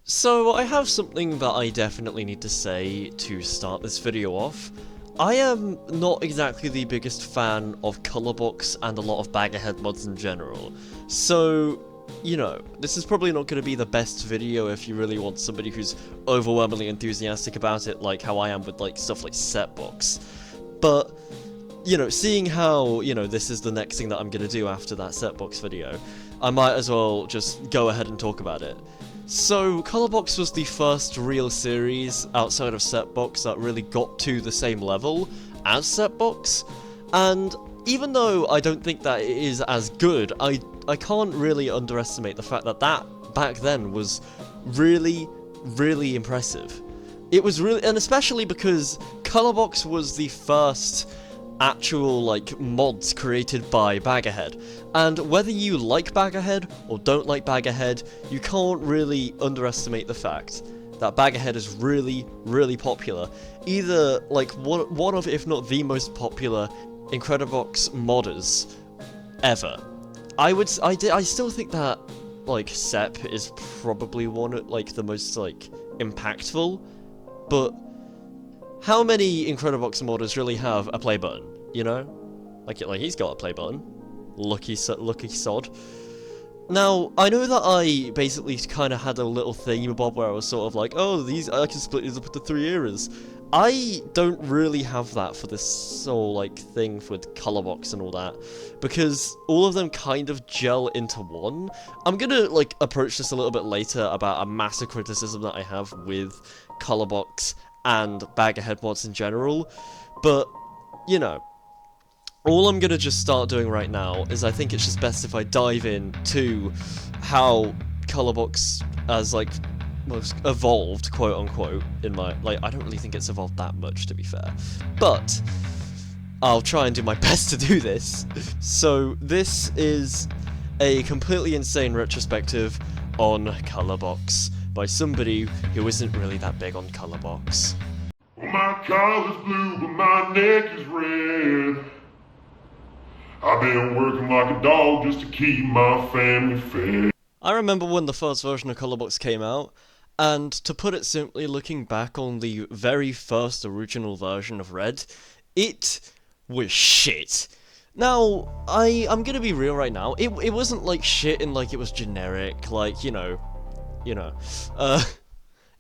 So I have something that I definitely need to say to start this video off. I am not exactly the biggest fan of Colorbox and a lot of bag-ahead mods in general, so, you know, this is probably not going to be the best video if you really want somebody who's overwhelmingly enthusiastic about it, like how I am with like stuff like Setbox. But, you know, seeing how, you know, this is the next thing that I'm going to do after that Setbox video, I might as well just go ahead and talk about it. So, Colorbox was the first real series outside of Setbox that really got to the same level as Setbox, and even though I don't think that it is as good, I can't really underestimate the fact that back then was really, really impressive. It was really, and especially because Colorbox was the first actual, like, mods created by Bag-Ahead. And whether you like Bag-Ahead or don't like Bag-Ahead, you can't really underestimate the fact that Bag-Ahead is really, really popular. Either, like, one of, if not the most popular Incredibox modders ever. I still think that, like, Sep is probably one of, like, the most, like, impactful, but how many Incredibox modders really have a play button, you know? Like he's got a play button. Lucky sod. Now, I know that I basically kind of had a little thingamabob where I was sort of like, oh, I can split these up into 3 eras. I don't really have that for this whole, like, thing with Colorbox and all that, because all of them kind of gel into one. I'm gonna, like, approach this a little bit later about a massive criticism that I have with Colorbox and bag-ahead mods in general, but, you know, all I'm gonna just start doing right now is I think it's just best if I dive into how Colorbox as, like, most evolved, quote-unquote, in my, like, I don't really think it's evolved that much, to be fair, but I'll try and do my best to do this. So, this is a completely insane retrospective on Colorbox by somebody who isn't really that big on Colorbox. Well, my collar's blue, but my neck is red. I've been working like a dog just to keep my family fed. I remember when the first version of Colorbox came out, and to put it simply, looking back on the very first original version of Red, it was shit. Now, I'm gonna be real right now, it wasn't like shit in like it was generic, like, you know,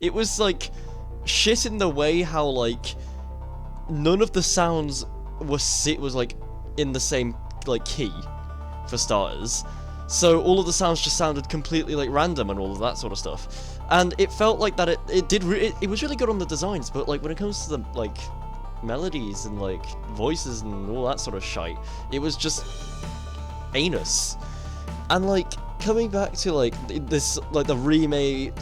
it was like shit in the way how, like, none of the sounds was like in the same, like, key, for starters. So all of the sounds just sounded completely, like, random and all of that sort of stuff. And it felt like that it was really good on the designs, but, like, when it comes to the, like, melodies and, like, voices and all that sort of shite, it was just anus. And, like, coming back to, like, this, like, the remake,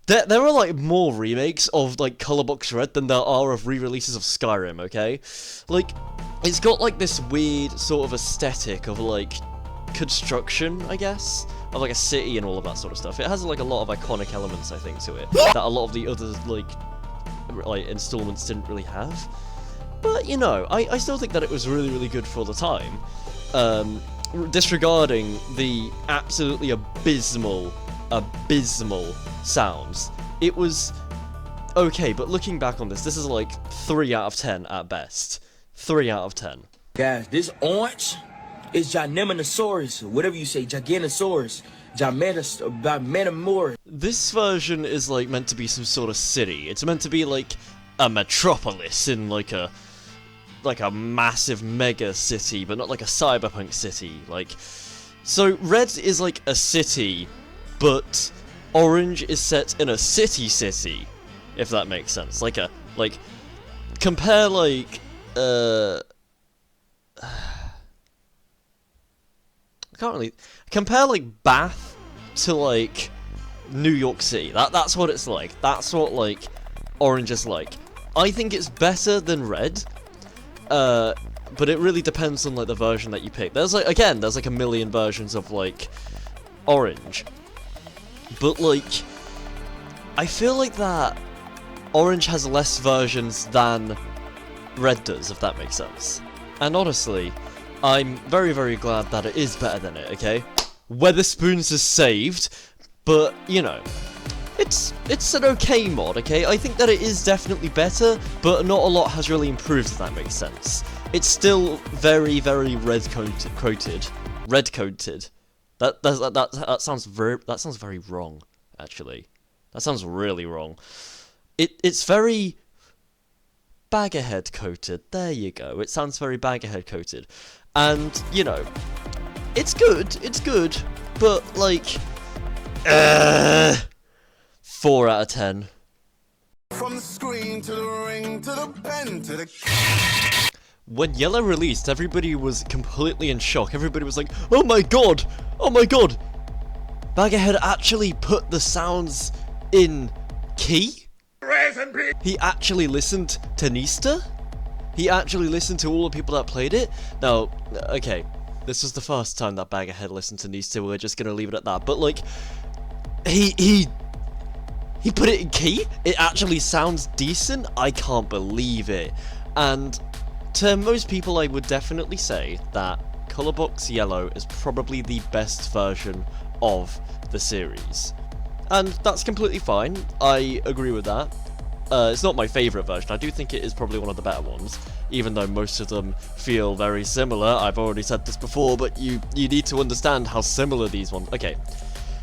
there are, like, more remakes of, like, Colorbox Red than there are of re-releases of Skyrim, okay? Like, it's got, like, this weird sort of aesthetic of, like, construction, I guess, of, like, a city and all of that sort of stuff. It has, like, a lot of iconic elements, I think, to it, that a lot of the other, like installments didn't really have. But, you know, I still think that it was really, really good for the time. Disregarding the absolutely abysmal sounds, it was okay, but looking back on this is like 3 out of 10 at best. 3 out of 10. Guys, this orange is Gigantosaurus, whatever you say, Gigantosaurus, Gigantosaurus. This version is, like, meant to be some sort of city. It's meant to be, like, a metropolis in, like a massive mega city, but not like a cyberpunk city. Like, so Red is like a city, but Orange is set in a city, if that makes sense. Like compare, like, I can't really compare, like, Bath to, like, New York City. That's what it's like. That's what, like, Orange is like. I think it's better than Red, but it really depends on, like, the version that you pick. There's, like, again, there's, like, a million versions of, like, Orange, but, like, I feel like that Orange has less versions than Red does, if that makes sense. And honestly, I'm very, very glad that it is better than it, okay? Weatherspoons is saved, but, you know, it's an okay mod, okay? I think that it is definitely better, but not a lot has really improved, if that makes sense. It's still very, very red-coated. Red-coated. That sounds very wrong, actually. That sounds really wrong. It's very bag-ahead coated. There you go. It sounds very bag-ahead coated. And, you know, it's good, but, like, 4 out of 10. From the screen to the ring to the pen to the... When Yellow released, everybody was completely in shock. Everybody was like, oh my god! Oh my god! Bagahead actually put the sounds in key? He actually listened to Nista? He actually listened to all the people that played it? Now, okay, this was the first time that Bagahead listened to Nista, we're just gonna leave it at that. But like, he put it in key? It actually sounds decent? I can't believe it. And to most people, I would definitely say that Colorbox Yellow is probably the best version of the series. And that's completely fine, I agree with that. It's not my favourite version, I do think it is probably one of the better ones, even though most of them feel very similar. I've already said this before, but you need to understand how similar these ones... Okay,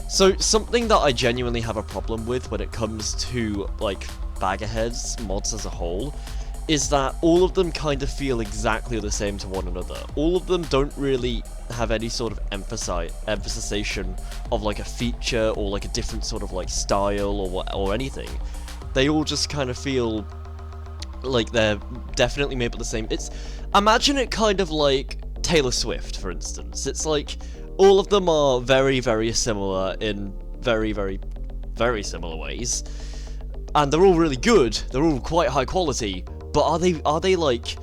so something that I genuinely have a problem with when it comes to, like, Bagahead's mods as a whole, is that all of them kind of feel exactly the same to one another. All of them don't really have any sort of emphasization of like a feature or like a different sort of like style or anything. They all just kind of feel like they're definitely made by the same. Imagine it kind of like Taylor Swift, for instance. It's like all of them are very, very similar in very, very, very similar ways. And they're all really good. They're all quite high quality. But are they like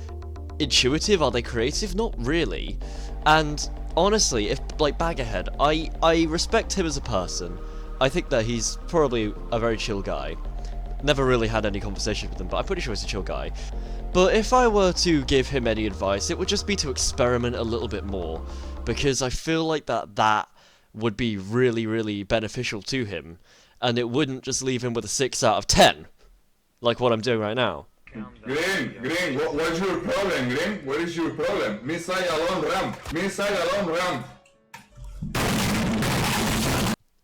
intuitive? Are they creative? Not really. And honestly, if like Bagahead, I respect him as a person. I think that he's probably a very chill guy. Never really had any conversation with him, but I'm pretty sure he's a chill guy. But if I were to give him any advice, it would just be to experiment a little bit more, because I feel like that would be really, really beneficial to him, and it wouldn't just leave him with a 6 out of 10, like what I'm doing right now. Green, what's your problem, Green? What is your problem? Missile alone ramp.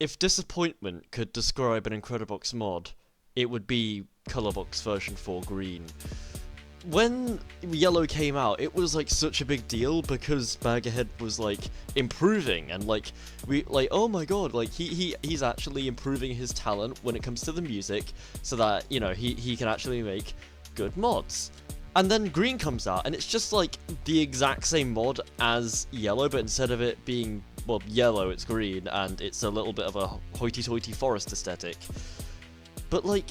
If disappointment could describe an Incredibox mod, it would be Colorbox version 4 Green. When Yellow came out, it was like such a big deal because Bagahead was like improving and like oh my god, like he's actually improving his talent when it comes to the music so that, you know, he can actually make good mods. And then Green comes out and it's just like the exact same mod as Yellow, but instead of it being, well, yellow, it's green, and it's a little bit of a hoity-toity forest aesthetic. But like,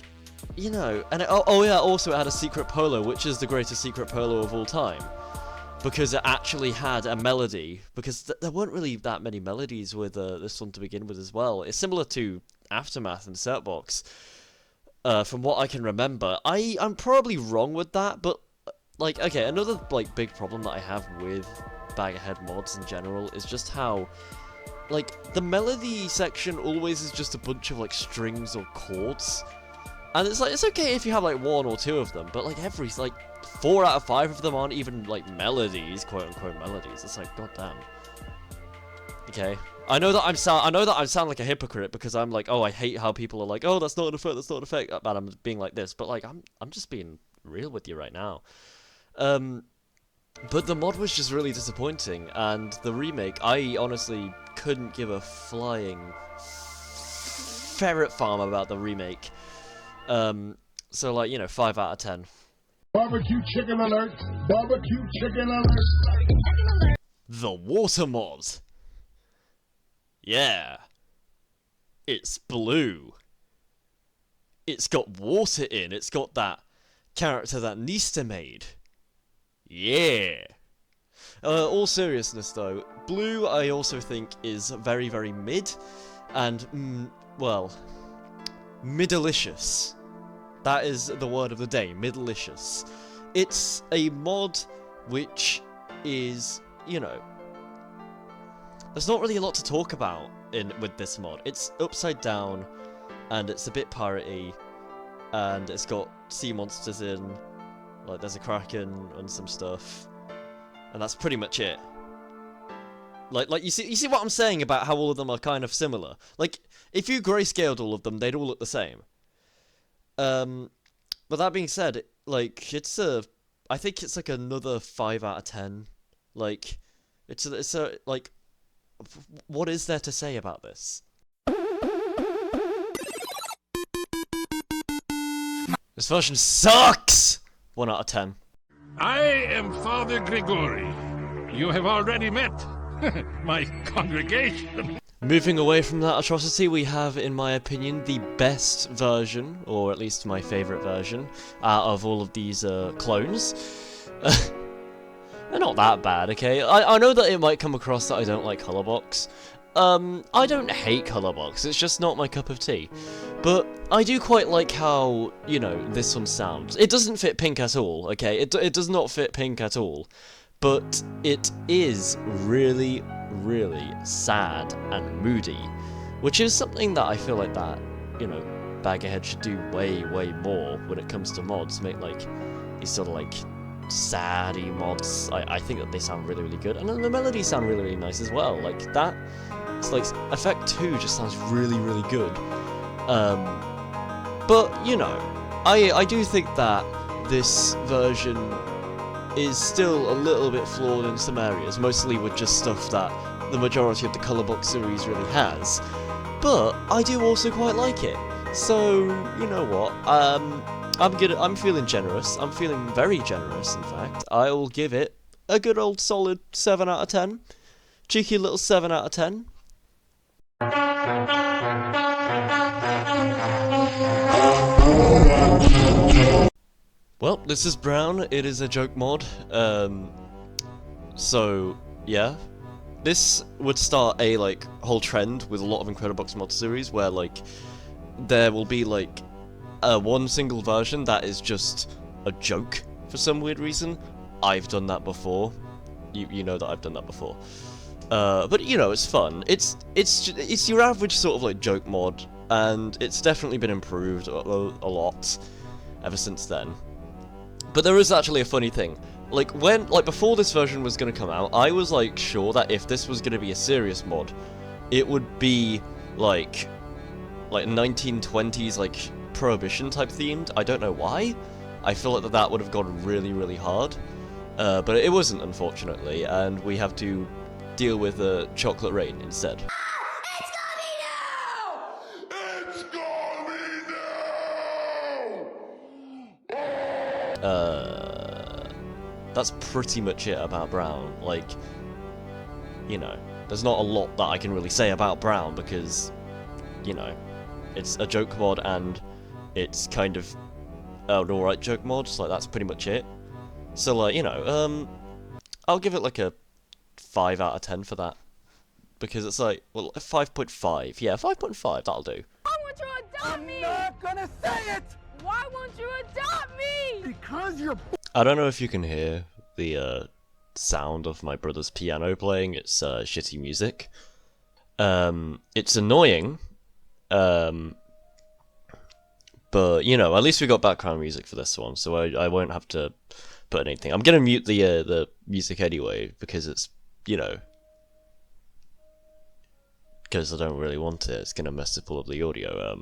you know, and oh yeah, also it had a secret polo, which is the greatest secret polo of all time, because it actually had a melody, because there weren't really that many melodies with this one to begin with as well. It's similar to Aftermath and Certbox, from what I can remember. I'm probably wrong with that, but like, okay, another like big problem that I have with Bagahead mods in general is just how, like, the melody section always is just a bunch of like strings or chords. And it's like, it's okay if you have like 1 or 2 of them, but like 4 out of 5 of them aren't even like melodies, quote unquote melodies. It's like, goddamn. Okay, I know that I sound like a hypocrite because I'm like, oh, I hate how people are like, oh, that's not an effect, that's not an effect, and I'm being like this, but like I'm just being real with you right now. But the mod was just really disappointing, and the remake, I honestly couldn't give a flying ferret farm about the remake. So like, you know, 5 out of 10. Barbecue chicken alert! Barbecue chicken alert! The water mod. Yeah. It's blue. It's got water in. It's got that character that Nista made. Yeah. All seriousness though, blue I also think is very, very mid, and, well, middleicious. That is the word of the day, middleicious. It's a mod which is, you know, there's not really a lot to talk about with this mod. It's upside down, and it's a bit piratey, and it's got sea monsters in, like there's a kraken and some stuff, and that's pretty much it. Like you see what I'm saying about how all of them are kind of similar. Like, if you grayscaled all of them, they'd all look the same. But that being said, like, I think it's like another 5 out of 10. Like, it's a like, what is there to say about this? This version sucks! 1 out of 10. I am Father Grigori. You have already met my congregation. Moving away from that atrocity, we have, in my opinion, the best version, or at least my favourite version, out of all of these clones. They're not that bad, okay? I know that it might come across that I don't like Colorbox. I don't hate Colorbox, it's just not my cup of tea. But I do quite like how, you know, this one sounds. It doesn't fit pink at all, okay? It does not fit pink at all. But it is really, really sad and moody, which is something that I feel like that, you know, Baggerhead should do way, way more when it comes to mods. Make, like, these sort of, like, sad-y mods. I think that they sound really, really good. And then the melodies sound really, really nice as well. Like, that, it's like, Effect 2 just sounds really, really good. But, you know, I do think that this version is still a little bit flawed in some areas, mostly with just stuff that the majority of the Colorbox series really has. But I do also quite like it. So, you know what? I'm feeling generous. I'm feeling very generous, in fact. I'll give it a good old solid 7 out of 10. Cheeky little 7 out of 10. Well, this is Brown. It is a joke mod. So, yeah. This would start a, like, whole trend with a lot of Incredibox mod series where, like, there will be, like, one single version that is just a joke for some weird reason. I've done that before. You know that I've done that before. But, you know, it's fun. It's your average sort of, like, joke mod, and it's definitely been improved a lot ever since then. But there is actually a funny thing. Like, before this version was gonna come out, I was, like, sure that if this was gonna be a serious mod, it would be, like 1920s, like, Prohibition type themed. I don't know why. I feel like that would have gone really, really hard. But it wasn't, unfortunately, and we have to deal with Chocolate Rain instead. It's gonna be now! That's pretty much it about Brown. Like, you know, there's not a lot that I can really say about Brown because, you know, it's a joke mod and it's kind of an alright joke mod, so like, that's pretty much it. So, like, you know, I'll give it like a 5 out of 10 for that. Because it's like, well, 5.5. Yeah, 5.5, that'll do. Why won't you adopt me? I'm not gonna say it! Why won't you adopt me? Because you're... I don't know if you can hear the sound of my brother's piano playing. It's shitty music. It's annoying. But, you know, at least we got background music for this one, so I won't have to put anything. I'm gonna mute the music anyway, because it's, you know, because I don't really want it. It's gonna mess up all of the audio.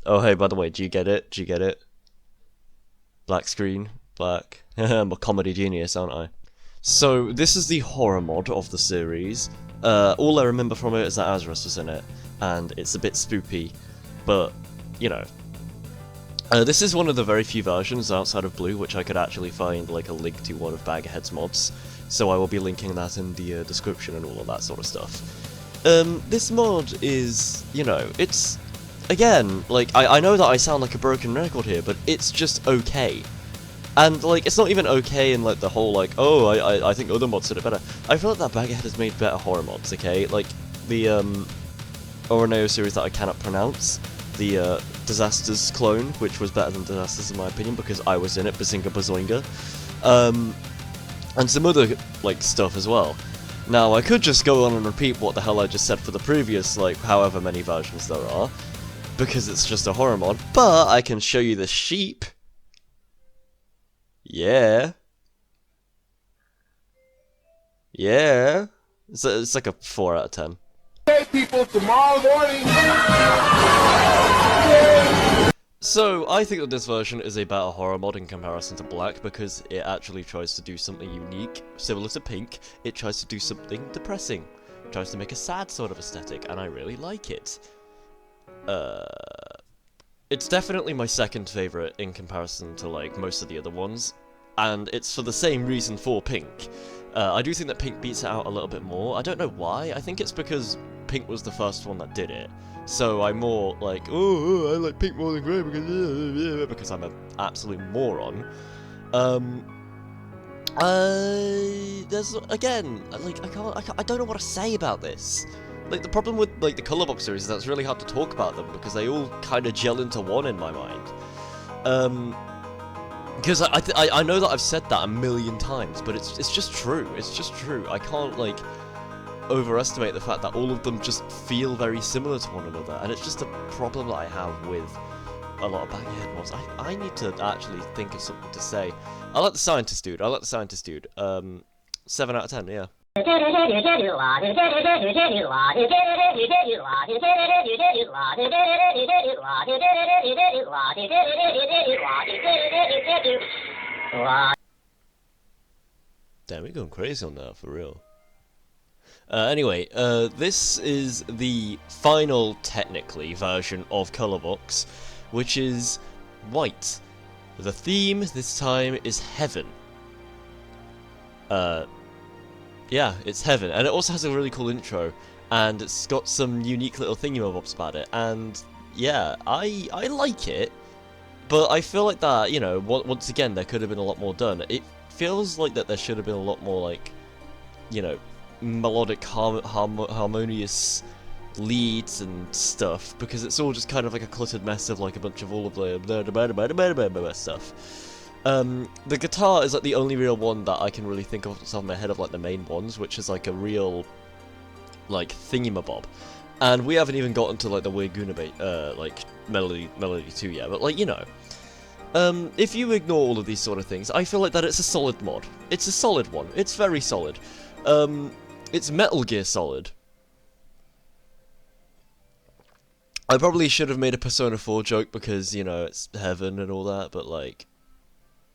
Oh, hey, by the way, do you get it? Do you get it? Black screen, black. I'm a comedy genius, aren't I? So, this is the horror mod of the series. All I remember from it is that Azarus was in it, and it's a bit spoopy, but, you know. This is one of the very few versions outside of Blue which I could actually find like a link to one of Baggerhead's mods, so I will be linking that in the description and all of that sort of stuff. This mod is, you know, it's, again, like, I know that I sound like a broken record here, but it's just okay. And, like, it's not even okay in, like, the whole, like, oh, I think other mods did it better. I feel like that Baggerhead has made better horror mods, okay? Like, the, Oroneo series that I cannot pronounce, the, Disasters clone, which was better than Disasters in my opinion, because I was in it, Bazinga Bazoinga. And some other, like, stuff as well. Now, I could just go on and repeat what the hell I just said for the previous, like, however many versions there are, because it's just a horror mod, but I can show you the sheep. Yeah. Yeah. It's like a 4 out of 10. Hey people, tomorrow morning. So, I think that this version is a better horror mod in comparison to Black because it actually tries to do something unique, similar to Pink. It tries to do something depressing. It tries to make a sad sort of aesthetic, and I really like it. It's definitely my second favourite in comparison to, like, most of the other ones, and it's for the same reason for Pink. I do think that Pink beats it out a little bit more. I don't know why. I think it's because Pink was the first one that did it. So I'm more like, oh, I like Pink more than Grey because I'm an absolute moron. There's, again, like, I don't know what to say about this. Like, the problem with, like, the Colorbox series is that it's really hard to talk about them because they all kind of gel into one in my mind. Because I know that I've said that a million times, but it's just true. It's just true. I can't, like, overestimate the fact that all of them just feel very similar to one another, and it's just a problem that I have with a lot of Baghead mods. I need to actually think of something to say. I like the Scientist Dude. 7 out of 10, yeah. Damn, we're going crazy on that, for real. Anyway, this is the final, technically, version of Colorbox, which is white. The theme this time is heaven. Yeah, it's heaven, and it also has a really cool intro, and it's got some unique little thingamabobs about it, and yeah, I like it, but I feel like that, you know, once again, there could have been a lot more done. It feels like that there should have been a lot more, like, you know, melodic, harmonious leads and stuff, because it's all just kind of like a cluttered mess of like a bunch of all of the stuff. The guitar is like the only real one that I can really think of off the top of my head of like the main ones, which is like a real like thingamabob. And we haven't even gotten to like the weird Gunabate, like melody 2 yet, but like, you know. If you ignore all of these sort of things, I feel like that it's a solid mod. It's a solid one. It's very solid. It's Metal Gear Solid. I probably should have made a Persona 4 joke because, you know, it's heaven and all that, but like,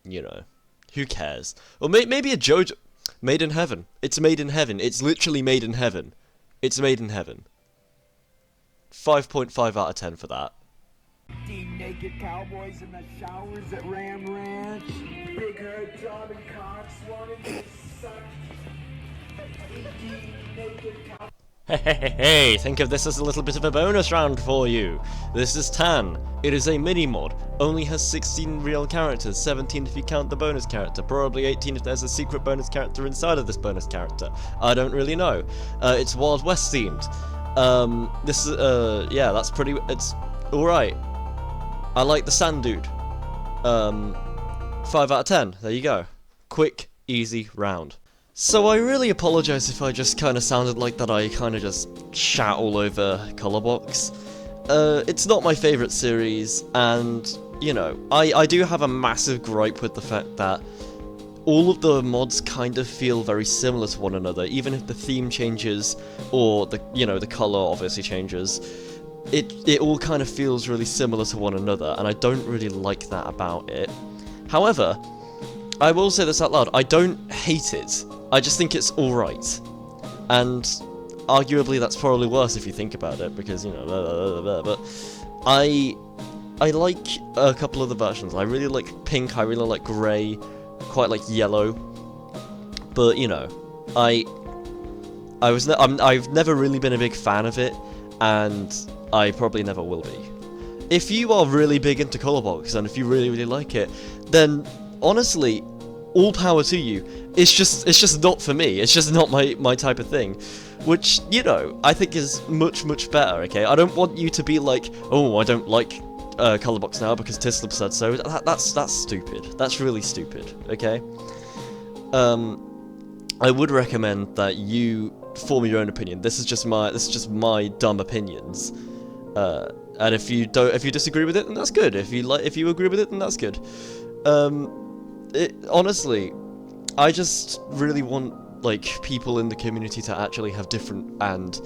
you know, who cares? Or maybe a JoJo... Made in heaven. It's made in heaven. It's literally made in heaven. It's made in heaven. 5.5 out of 10 for that. Naked cowboys in the showers at Ram Ranch. Big herd job and cops wanted to suck. Hey, think of this as a little bit of a bonus round for you. This is Tan. It is a mini-mod. Only has 16 real characters, 17 if you count the bonus character, probably 18 if there's a secret bonus character inside of this bonus character. I don't really know. It's Wild West themed. This is, yeah, that's pretty, it's alright. I like the Sand Dude. 5 out of 10, there you go. Quick, easy round. So I really apologise if I just kind of sounded like that I kind of just shout all over Colorbox. It's not my favourite series, and, you know, I do have a massive gripe with the fact that all of the mods kind of feel very similar to one another, even if the theme changes, or the, you know, the colour obviously changes. It all kind of feels really similar to one another, and I don't really like that about it. However, I will say this out loud, I don't hate it. I just think it's alright. And arguably that's probably worse if you think about it, because, you know, blah, blah, blah, blah. But I like a couple of the versions. I really like pink, I really like grey, quite like yellow. But, you know, I've never really been a big fan of it, and I probably never will be. If you are really big into Colorbox, and if you really, really like it, then honestly, all power to you. It's just not for me. It's just not my type of thing, which, you know, I think is much, much better, okay? I don't want you to be like, oh, I don't like Colorbox now because Tislip said so. That's stupid. That's really stupid, okay? I would recommend that you form your own opinion. This is just my dumb opinions. And if you disagree with it, then that's good. If you agree with it, then that's good. Honestly, I just really want, like, people in the community to actually have different and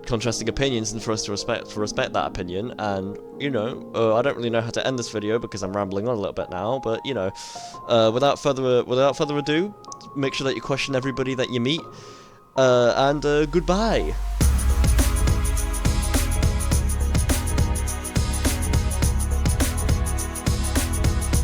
contrasting opinions, and for us to respect that opinion. And, you know, I don't really know how to end this video because I'm rambling on a little bit now, but, you know, without further ado, make sure that you question everybody that you meet, and goodbye.